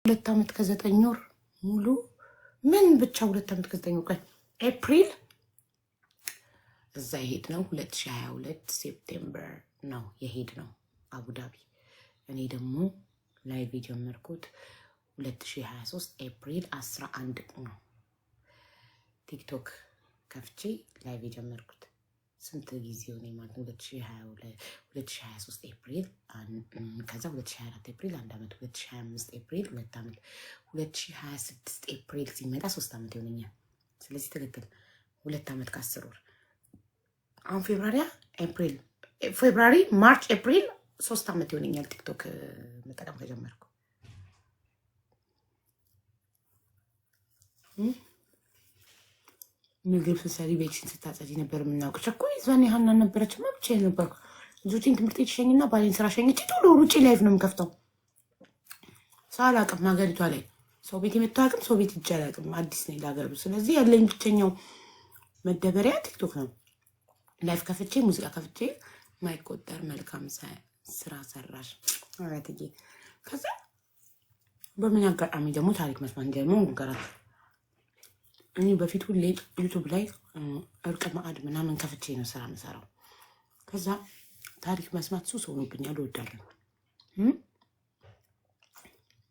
2 ዓመት ከ9 ወር ሙሉ ምን ብቻ 2 ዓመት ከ9 ወር ቆይ ኤፕሪል እዛ ሄድ ነው 2022 ሴፕቴምበር ነው የሄድ ነው አቡዳቢ። እኔ ደግሞ ላይቭ የጀመርኩት 2023 ኤፕሪል 11 ነው ቲክቶክ ከፍቼ ላይቭ የጀመርኩት። ስንት ጊዜው ነው ማለት 2023 ኤፕሪል ከዛ 2024 ኤፕሪል 1 ዓመት 2025 ኤፕሪል 2 ዓመት 2026 ኤፕሪል ሲመጣ 3 ዓመት ይሆነኛል። ስለዚህ ትክክል 2 ዓመት ከ10 ወር። አሁን ፌብራሪ ማርች ኤፕሪል 3 ዓመት ይሆነኛል ቲክቶክ መጠቀም ከጀመርኩ። ምግብ ስትሰሪ ቤትሽን ስታጸጂ ነበር የምናውቅሽ እኮ። ይዛኔ ሀና ነበረች ብቻዬን ነበርኩ። ልጆቼን ትምህርት ቤት ሸኝና ባሌን ስራ ሸኝቼ ቶሎ ሩጬ ላይፍ ነው የምከፍተው። ሰው አላውቅም ሀገሪቷ ላይ ሰው ቤት የመጣው አቅም ሰው ቤት ይጃል አቅም አዲስ ነኝ ለሀገር። ስለዚህ ያለኝ ብቸኛው መደበሪያ ቲክቶክ ነው። ላይፍ ከፍቼ ሙዚቃ ከፍቼ ማይቆጠር መልካም ስራ ሰራሽ አራትዬ። ከዛ በምን አጋጣሚ ደግሞ ታሪክ መስማት ደግሞ እንገራል። እኔ በፊት ሁሌ ዩቲዩብ ላይ እርቀ ማዕድ ምናምን ከፍቼ ነው ስራ የምሰራው። ከዛ ታሪክ መስማት ሱስ ሆኖብኛል፣ እወዳለሁ።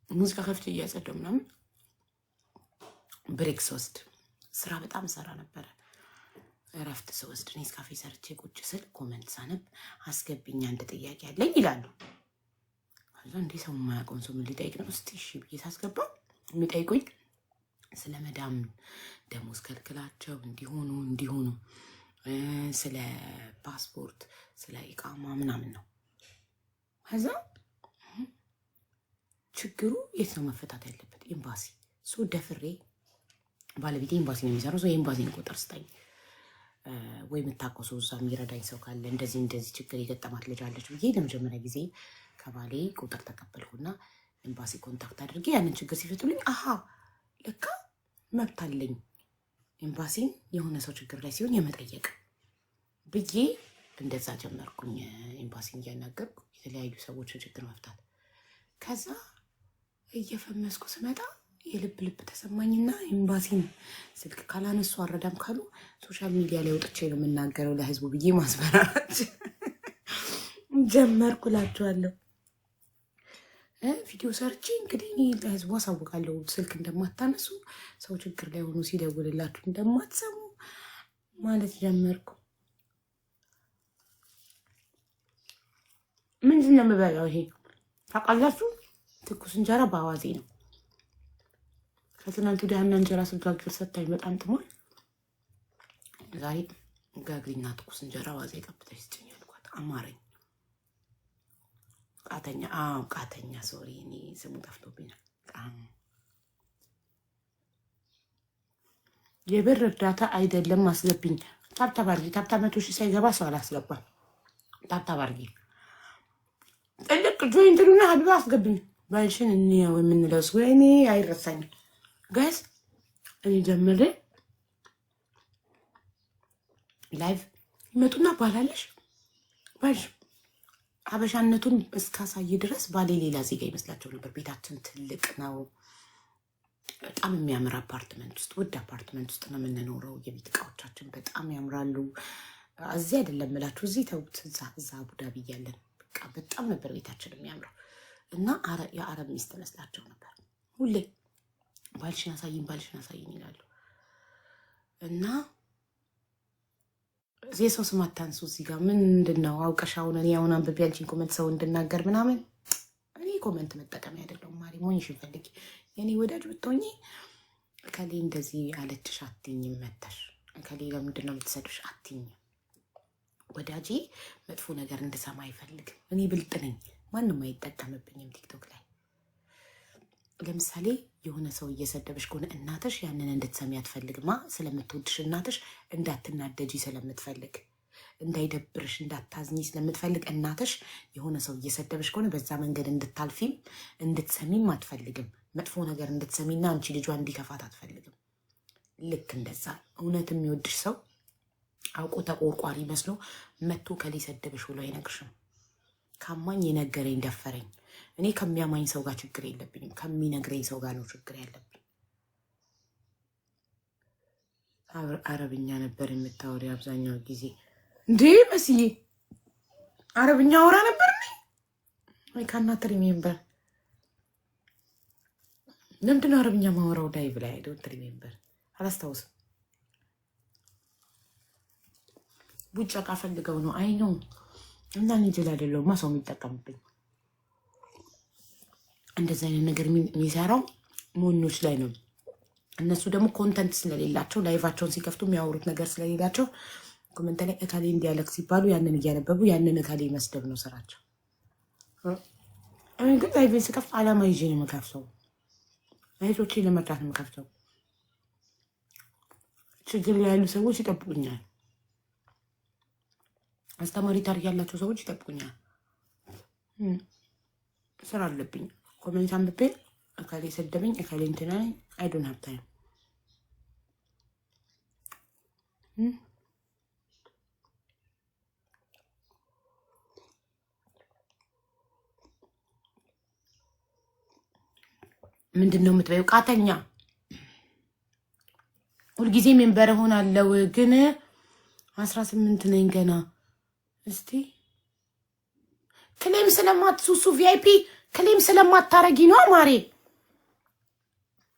ሙዚቃ ከፍቼ እያጸዳሁ ምናምን ብሬክ ስወስድ ስራ በጣም ሰራ ነበረ። እረፍት ስወስድ እኔ ካፌ ሰርቼ ቁጭ ስል ኮመንት ሳነብ አስገብኝ አንድ ጥያቄ አለኝ ይላሉ። ከዛ እንዴ ሰው የማያውቀውን ሰው ምን ሊጠይቅ ነው? እስቲ እሺ ብዬ ሳስገባ የሚጠይቁኝ ስለ መዳም ደሞዝ ከልክላቸው እንዲሆኑ ስለ ፓስፖርት ስለ ኢቃማ ምናምን ነው። ከዛ ችግሩ የት ነው መፈታት ያለበት? ኤምባሲ። ሶ ደፍሬ ባለቤቴ ኤምባሲ ነው የሚሰራው። ሰው ኤምባሲን ቁጥር ስጠኝ ወይ የምታውቀው ሰው እዛ የሚረዳኝ ሰው ካለ እንደዚህ ችግር የገጠማት ልጅ አለች ብዬ ለመጀመሪያ ጊዜ ከባሌ ቁጥር ተቀበልኩና ኤምባሲ ኮንታክት አድርጌ ያንን ችግር ሲፈቱልኝ አሃ ለካ መብት አለኝ ኤምባሲን የሆነ ሰው ችግር ላይ ሲሆን የመጠየቅ ብዬ እንደዛ ጀመርኩኝ። ኤምባሲን እያናገርኩ የተለያዩ ሰዎችን ችግር መፍታት። ከዛ እየፈመስኩ ስመጣ የልብ ተሰማኝና ኤምባሲን ስልክ ካላነሱ አረዳም ካሉ ሶሻል ሚዲያ ላይ ወጥቼ ነው የምናገረው ለህዝቡ ብዬ ማስፈራራት ጀመርኩላችኋለሁ። ቪዲዮ ሰርቼ እንግዲህ እኔ ለህዝቡ አሳውቃለሁ ስልክ እንደማታነሱ ሰው ችግር ላይ ሆኖ ሲደውልላችሁ እንደማትሰሙ ማለት ጀመርኩ። ምንድን ነው የምበላው? ይሄ ታውቃላችሁ፣ ትኩስ እንጀራ በአዋዜ ነው። ከትናንት ወዲያ ሀና እንጀራ ስጋግር ሰታኝ በጣም ጥሞኝ ዛሬ ጋግሪና ትኩስ እንጀራ አዋዜ ቀብተሽ ስጭኝ አልኳት። አማረኝ። ቃተኛ ሶሪ፣ እኔ ስሙ ጠፍቶብኝ ነው። የብር እርዳታ አይደለም አስገብኝ። ታብታብ አድርጊ። ታብታብ 100 ሺህ ሳይገባ ሰው አላስገባም። ታብታብ አድርጊ። ጥልቅ ጆይንትሉና ሀቢባ አስገብኝ። ባልሽን እንየው የምንለው ወይኔ አይረሳኝም። ጋይስ እኔ ጀምሬ ላይቭ ይመጡና ባላለሽ ባልሽ ሀበሻነቱን እስካሳይ ድረስ ባሌ ሌላ ዜጋ ይመስላቸው ነበር። ቤታችን ትልቅ ነው። በጣም የሚያምር አፓርትመንት ውስጥ ውድ አፓርትመንት ውስጥ ነው የምንኖረው። የቤት እቃዎቻችን በጣም ያምራሉ። እዚህ አይደለም እላችሁ፣ እዚህ ተውት። እዛ አቡዳቢ እያለን በቃ በጣም ነበር ቤታችን የሚያምረው እና የአረብ ሚስት መስላቸው ነበር። ሁሌ ባልሽን አሳይኝ ይላሉ። እና የሰው ስም አታንሱ እዚህ ጋር ምንድን ነው አውቀሽ አሁን እኔ አሁን አንብቤ አንቺን ኮመንት ሰው እንድናገር ምናምን። እኔ ኮመንት መጠቀሚያ አይደለሁም። ማሪ ሞኝሽን ፈልጊ። የኔ ወዳጅ ብትሆኚ እከሌ እንደዚህ አለችሽ አትይኝም። መተሽ እከሌ ለምንድን ነው የምትሰድብሽ አትይኝም። ወዳጄ መጥፎ ነገር እንድሰማ አይፈልግም። እኔ ብልጥ ነኝ፣ ማንም አይጠቀምብኝም ቲክቶክ ላይ። ለምሳሌ የሆነ ሰው እየሰደበሽ ከሆነ እናትሽ ያንን እንድትሰሚ አትፈልግማ። ስለምትወድሽ እናትሽ እንዳትናደጂ ስለምትፈልግ፣ እንዳይደብርሽ እንዳታዝኝ ስለምትፈልግ እናትሽ የሆነ ሰው እየሰደበሽ ከሆነ በዛ መንገድ እንድታልፊም እንድትሰሚም አትፈልግም። መጥፎ ነገር እንድትሰሚና አንቺ ልጇ እንዲከፋት አትፈልግም። ልክ እንደዛ እውነት የሚወድሽ ሰው አውቆ ተቆርቋሪ መስሎ መጥቶ ከሊ ሰደበሽ ብሎ አይነግርሽም። ካማኝ የነገረኝ ደፈረኝ። እኔ ከሚያማኝ ሰው ጋር ችግር የለብኝም፣ ከሚነግረኝ ሰው ጋር ነው ችግር ያለብኝ። አረብኛ ነበር የምታወሪው አብዛኛው ጊዜ እንዴ? መስዬ አረብኛ አወራ ነበር ነኝ ወይ ካናት ሪሜምበር? ለምንድን ነው አረብኛ ማወራው? ዳይ ብላ ዶንት ሪሜምበር፣ አላስታውስም። ቡጫቃ ፈልገው ነው አይ ነው እና ንጅል አይደለሁማ ሰው የሚጠቀምብኝ። እንደዚህ አይነት ነገር የሚሰራው ሞኞች ላይ ነው። እነሱ ደግሞ ኮንተንት ስለሌላቸው ላይቫቸውን ሲከፍቱ የሚያወሩት ነገር ስለሌላቸው ኮመንት ላይ እካሌ እንዲያለቅ ሲባሉ ያንን እያነበቡ ያንን እካሌ መስደብ ነው ስራቸው። እኔ ግን ላይቬን ስከፍት አላማ ይዤ ነው የምከፍተው። አይቶቼ ለመርዳት ነው የምከፍተው። ችግር ላይ ያሉ ሰዎች ይጠብቁኛል። አስተማሪ ታሪክ ያላቸው ሰዎች ይጠብቁኛል። ስራ አለብኝ። ኮሜንት አንብቤ እካሌ ሰደበኝ እካሌ እንትና ነኝ አይ ዶንት ሃቭ ታይም። ምንድን ነው የምትበይው? ቃተኛ ሁልጊዜ ሜምበር ሆናለሁ ግን 18 ነኝ ገና። እስቲ ክሌም ስለማትሱሱ ቪአይፒ ክሌም ስለማታረጊ ነው ማሬ።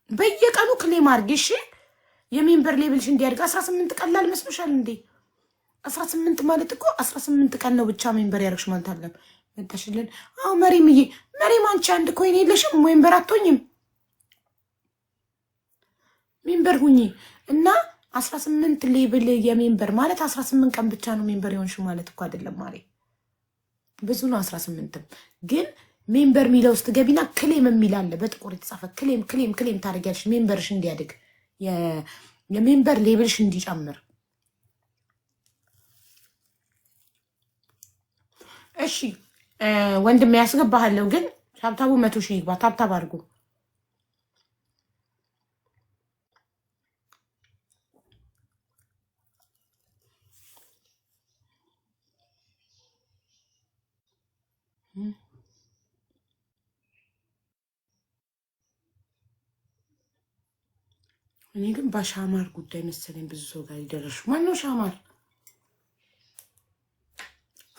በየቀኑ ክሌም አርጊ እሺ። የሜምበር ሌብልሽ እንዲያድግ 18 ቀላል መስሎሻል እንዴ? 18 ማለት እኮ 18 ቀን ነው ብቻ ሜምበር ያርግሽ ማለት አለም መጣሽልን። አው መሪምዬ፣ መሪም አንቺ አንድ ኮይን የለሽም ሜምበር አትሆኝም? ሜምበር ሁኚ እና 18 ሌብል የሜምበር ማለት 18 ቀን ብቻ ነው ሜምበር የሆንሽ ማለት እኮ አይደለም ማሬ። ብዙ ነው 18ም ግን ሜምበር ሚለው ውስጥ ገቢና ክሌም የሚላለ በጥቁር የተጻፈ ክሌም ክሌም ክሌም ታደርጊያለሽ ሜምበርሽ እንዲያድግ የሜምበር ሌብልሽ እንዲጨምር። እሺ ወንድም ያስገባሃለሁ ግን ታብታቡ 100 ሺህ ይግባ። ታብታብ አድርጉ። እኔ ግን በሻማር ጉዳይ መሰለኝ ብዙ ሰው ጋር ይደረሽ። ማነው ሻማር?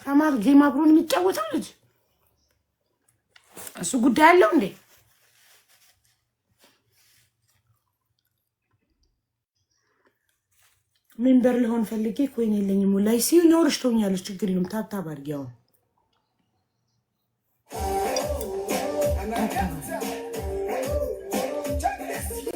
ሻማር ጌም አብሮን የሚጫወተው ልጅ እሱ ጉዳይ አለው እንዴ? ሜምበር ልሆን ፈልጌ ኮይን የለኝም ላይ ሲኖርሽ ትሆኛለሽ። ችግር የለም። ታብታብ አድርጊ። አሁን